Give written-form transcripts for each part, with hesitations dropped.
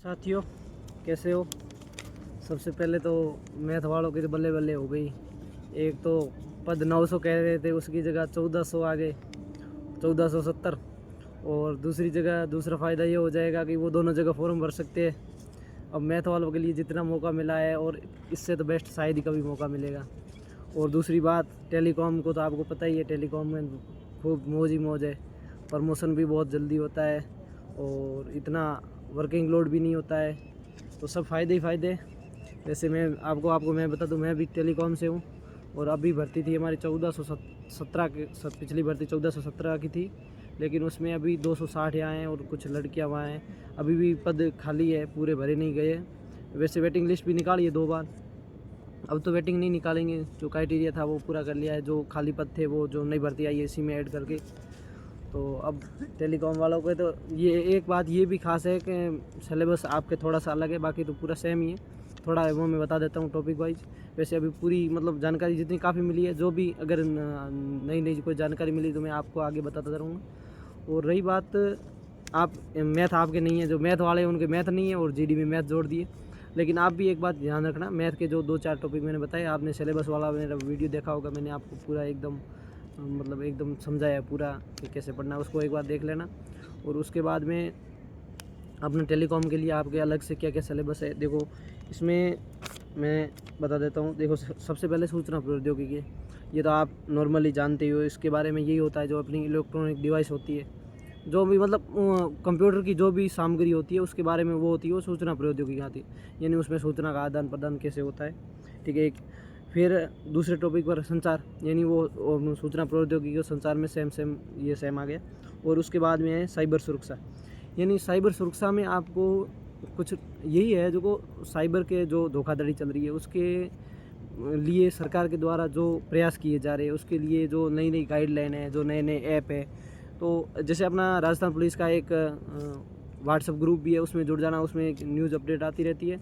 साथियों, कैसे हो? सबसे पहले तो मैथ वालों की तो बल्ले बल्ले हो गई। एक तो पद 900 कह रहे थे, उसकी जगह 1400 आ गए, 1470। और दूसरी जगह दूसरा फ़ायदा ये हो जाएगा कि वो दोनों जगह फॉर्म भर सकते हैं। अब मैथ वालों के लिए जितना मौका मिला है और इससे तो बेस्ट शायद ही कभी मौका मिलेगा। और दूसरी बात, टेलीकॉम को तो आपको पता ही है, टेलीकॉम में खूब मौज ही मौज है। प्रमोशन भी बहुत जल्दी होता है और इतना वर्किंग लोड भी नहीं होता है, तो सब फ़ायदे ही फ़ायदे। वैसे मैं आपको मैं बता दूं, मैं भी टेलीकॉम से हूं और अभी भर्ती थी हमारी 1417 के, पिछली भर्ती 1417 की थी, लेकिन उसमें अभी 260 यहाँ हैं और कुछ लड़कियां वहाँ हैं। अभी भी पद खाली है, पूरे भरे नहीं गए। वैसे वेटिंग लिस्ट भी निकाली है 2 बार, अब तो वेटिंग नहीं निकालेंगे, जो क्राइटेरिया था वो पूरा कर लिया है। जो खाली पद थे वो जो नई भर्ती आई है इसी में ऐड करके। तो अब टेलीकॉम वालों को तो ये एक बात ये भी खास है कि सिलेबस आपके थोड़ा सा अलग है, बाकी तो पूरा सेम ही है। थोड़ा वो मैं बता देता हूँ टॉपिक वाइज। वैसे अभी पूरी मतलब जानकारी जितनी काफ़ी मिली है, जो भी अगर नई नई कोई जानकारी मिली तो मैं आपको आगे बताता रहूँगा। और रही बात, आप मैथ आपके नहीं है, जो मैथ वाले हैं उनके मैथ नहीं है और जीडी में मैथ जोड़ दिए। लेकिन आप भी एक बात ध्यान रखना, मैथ के जो 2-4 टॉपिक मैंने बताए, आपने सिलेबस वाला मेरा वीडियो देखा होगा, मैंने आपको पूरा एकदम मतलब एकदम समझाया पूरा कि कैसे पढ़ना है, उसको एक बार देख लेना। और उसके बाद में अपने टेलीकॉम के लिए आपके अलग से क्या क्या सिलेबस है, देखो इसमें मैं बता देता हूँ। देखो सबसे पहले सूचना प्रौद्योगिकी, ये तो आप नॉर्मली जानते हो, इसके बारे में यही होता है जो अपनी इलेक्ट्रॉनिक डिवाइस होती है, जो भी मतलब कंप्यूटर की जो भी सामग्री होती है उसके बारे में वो होती है, वो सूचना प्रौद्योगिकी आती है। यानी उसमें सूचना का आदान प्रदान कैसे होता है, ठीक है। एक फिर दूसरे टॉपिक पर संचार, यानी वो सूचना प्रौद्योगिकी और संचार में सेम ये सेम आ गया। और उसके बाद में है साइबर सुरक्षा, यानी साइबर सुरक्षा में आपको कुछ यही है जो साइबर के जो धोखाधड़ी चल रही है उसके लिए सरकार के द्वारा जो प्रयास किए जा रहे हैं, उसके लिए जो नई नई गाइडलाइन है, जो नए नए ऐप है। तो जैसे अपना राजस्थान पुलिस का एक व्हाट्सएप ग्रुप भी है, उसमें जुड़ जाना, उसमें एक न्यूज़ अपडेट आती रहती है।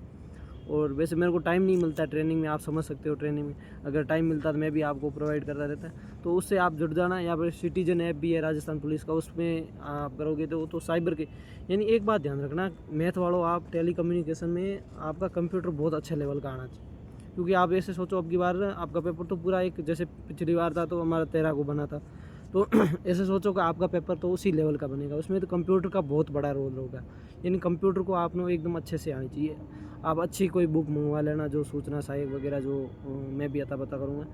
और वैसे मेरे को टाइम नहीं मिलता ट्रेनिंग में, आप समझ सकते हो, ट्रेनिंग में अगर टाइम मिलता तो मैं भी आपको प्रोवाइड करता रहता, तो उससे आप जुड़ जाना। या फिर सिटीजन ऐप भी है राजस्थान पुलिस का, उसमें आप करोगे तो साइबर के। यानी एक बात ध्यान रखना मैथ वालों, आप टेली कम्युनिकेशन में आपका कंप्यूटर बहुत अच्छे लेवल का आना चाहिए। क्योंकि आप ऐसे सोचो, अब की बार आपका पेपर तो पूरा एक, जैसे पिछली बार था तो हमारा 13 को बना था, तो ऐसे सोचो कि आपका पेपर तो उसी लेवल का बनेगा, उसमें तो कंप्यूटर का बहुत बड़ा रोल होगा। यानी कंप्यूटर को आपने एकदम अच्छे से आनी चाहिए। आप अच्छी कोई बुक मंगवा लेना, जो सूचना सहायक वगैरह जो मैं भी अता पता करूँगा,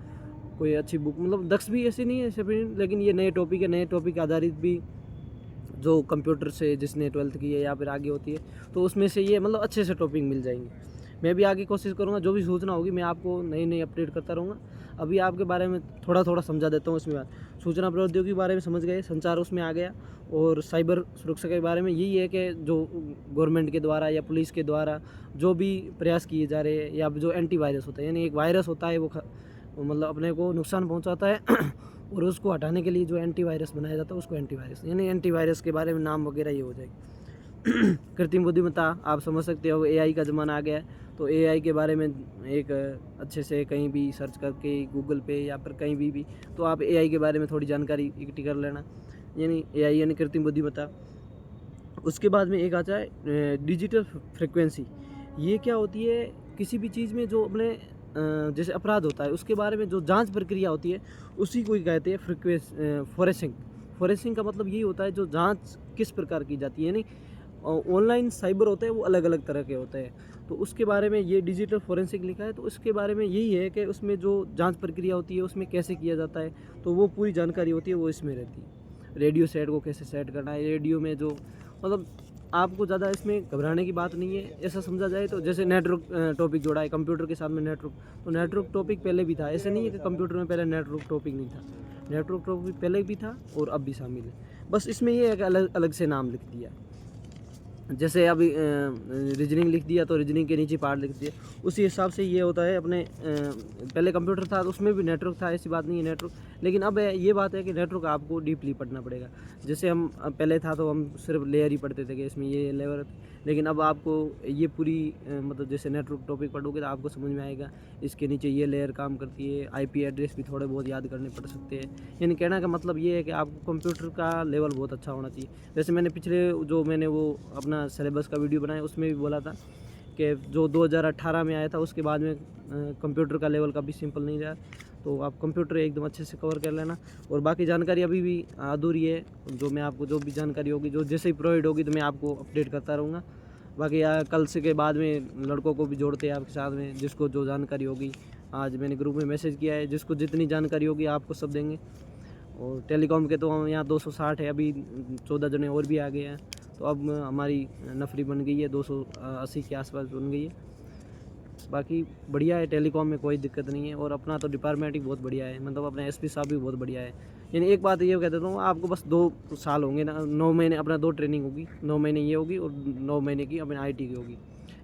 कोई अच्छी बुक, मतलब दक्ष भी ऐसी नहीं है ऐसे, लेकिन ये नए टॉपिक है, नए टॉपिक आधारित भी जो कंप्यूटर से जिसने 12th की है या फिर आगे होती है, तो उसमें से ये मतलब अच्छे से टॉपिक मिल जाएंगे। मैं भी आगे कोशिश करूँगा, जो भी सूचना होगी मैं आपको नई नई अपडेट करता रहूँगा। अभी आपके बारे में थोड़ा थोड़ा समझा देता हूँ। इसमें बात सूचना प्रौद्योगिकी के बारे में समझ गए, संचार उसमें आ गया। और साइबर सुरक्षा के बारे में यही है कि जो गवर्नमेंट के द्वारा या पुलिस के द्वारा जो भी प्रयास किए जा रहे हैं, या जो एंटीवायरस होता है, यानी एक वायरस होता है वो मतलब अपने को नुकसान पहुँचाता है और उसको हटाने के लिए जो एंटीवायरस बनाया जाता है उसको एंटीवायरस, यानी एंटीवायरस के बारे में नाम वगैरह ये हो जाएगी। कृत्रिम बुद्धिमत्ता, आप समझ सकते हो, एआई का ज़माना आ गया है, तो एआई के बारे में एक अच्छे से कहीं भी सर्च करके गूगल पे या फिर कहीं भी तो आप एआई के बारे में थोड़ी जानकारी इकट्ठी कर लेना, यानी एआई यानी कृत्रिम बुद्धिमत्ता। उसके बाद में एक आता है डिजिटल फ्रिक्वेंसी। ये क्या होती है, किसी भी चीज़ में जो अपने जैसे अपराध होता है उसके बारे में जो जांच प्रक्रिया होती है उसी को ही कहते हैं फॉरेंसिक। फॉरेंसिक का मतलब यही होता है जो जांच किस प्रकार की जाती है, यानी ऑनलाइन साइबर होते हैं वो अलग अलग तरह के होते हैं, तो उसके बारे में ये डिजिटल फॉरेंसिक लिखा है। तो उसके बारे में यही है कि उसमें जो जांच प्रक्रिया होती है उसमें कैसे किया जाता है, तो वो पूरी जानकारी होती है, वो इसमें रहती है। रेडियो सेट को कैसे सेट करना है, रेडियो में जो मतलब आपको ज़्यादा इसमें घबराने की बात नहीं है, ऐसा समझा जाए तो। जैसे नेटवर्क टॉपिक जोड़ा है कंप्यूटर के साथ में, नेटवर्क, तो नेटवर्क टॉपिक पहले भी था, ऐसे नहीं है कि कंप्यूटर में पहले नेटवर्क टॉपिक नहीं था, नेटवर्क टॉपिक पहले भी था और अब भी शामिल है, बस इसमें ये है कि अलग अलग से नाम लिख दिया। जैसे अभी रीजनिंग लिख दिया तो रीजनिंग के नीचे पार्ट लिख दिया, उसी हिसाब से ये होता है। अपने पहले कंप्यूटर था तो उसमें भी नेटवर्क था, ऐसी बात नहीं है नेटवर्क, लेकिन अब ये बात है कि नेटवर्क आपको डीपली पढ़ना पड़ेगा। जैसे हम पहले था तो हम सिर्फ लेयर ही पढ़ते थे कि इसमें ये लेयर, लेकिन अब आपको ये पूरी मतलब जैसे नेटवर्क टॉपिक पढ़ोगे तो आपको समझ में आएगा इसके नीचे ये लेयर काम करती है, आईपी एड्रेस भी थोड़े बहुत याद करने पड़ सकते हैं। यानी कहना का मतलब ये है कि आपको कंप्यूटर का लेवल बहुत अच्छा होना चाहिए। जैसे मैंने पिछले जो मैंने वो अपना सिलेबस का वीडियो बनाया उसमें भी बोला था कि जो 2018 में आया था उसके बाद में कंप्यूटर का लेवल कभी सिंपल नहीं रहा। तो आप कंप्यूटर एकदम अच्छे से कवर कर लेना, और बाकी जानकारी अभी भी अधूरी है। जो मैं आपको जो भी जानकारी होगी जो जैसे ही प्रोवाइड होगी तो मैं आपको अपडेट करता रहूँगा। बाकी कल से के बाद में लड़कों को भी जोड़ते हैं आपके साथ में, जिसको जो जानकारी होगी। आज मैंने ग्रुप में मैसेज किया है, जिसको जितनी जानकारी होगी आपको सब देंगे। और टेलीकॉम के तो हम यहाँ 260 है, अभी 14 जने और भी आ गए हैं। तो अब हमारी नफरी बन गई है, 280 के आसपास बन गई है। बाकी बढ़िया है, टेलीकॉम में कोई दिक्कत नहीं है। और अपना तो डिपार्टमेंट ही बहुत बढ़िया है, मतलब अपने एसपी साहब भी बहुत बढ़िया है। यानी एक बात ये कह देता हूँ, आपको बस 2 साल होंगे ना, 9 महीने अपना 2 ट्रेनिंग होगी, 9 महीने ये होगी और 9 महीने की अपने आईटी की होगी।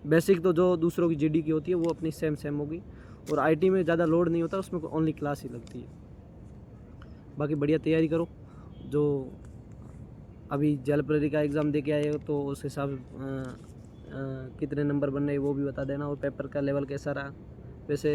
बेसिक तो जो दूसरों की जीडी की होती है वो अपनी सेम होगी, और आईटी में ज़्यादा लोड नहीं होता, उसमें ओनली क्लास ही लगती है। बाकी बढ़िया तैयारी करो। जो अभी जलप्रहरी का एग्ज़ाम दे के आए हो तो उस हिसाब कितने नंबर बन रहे वो भी बता देना, और पेपर का लेवल कैसा रहा। वैसे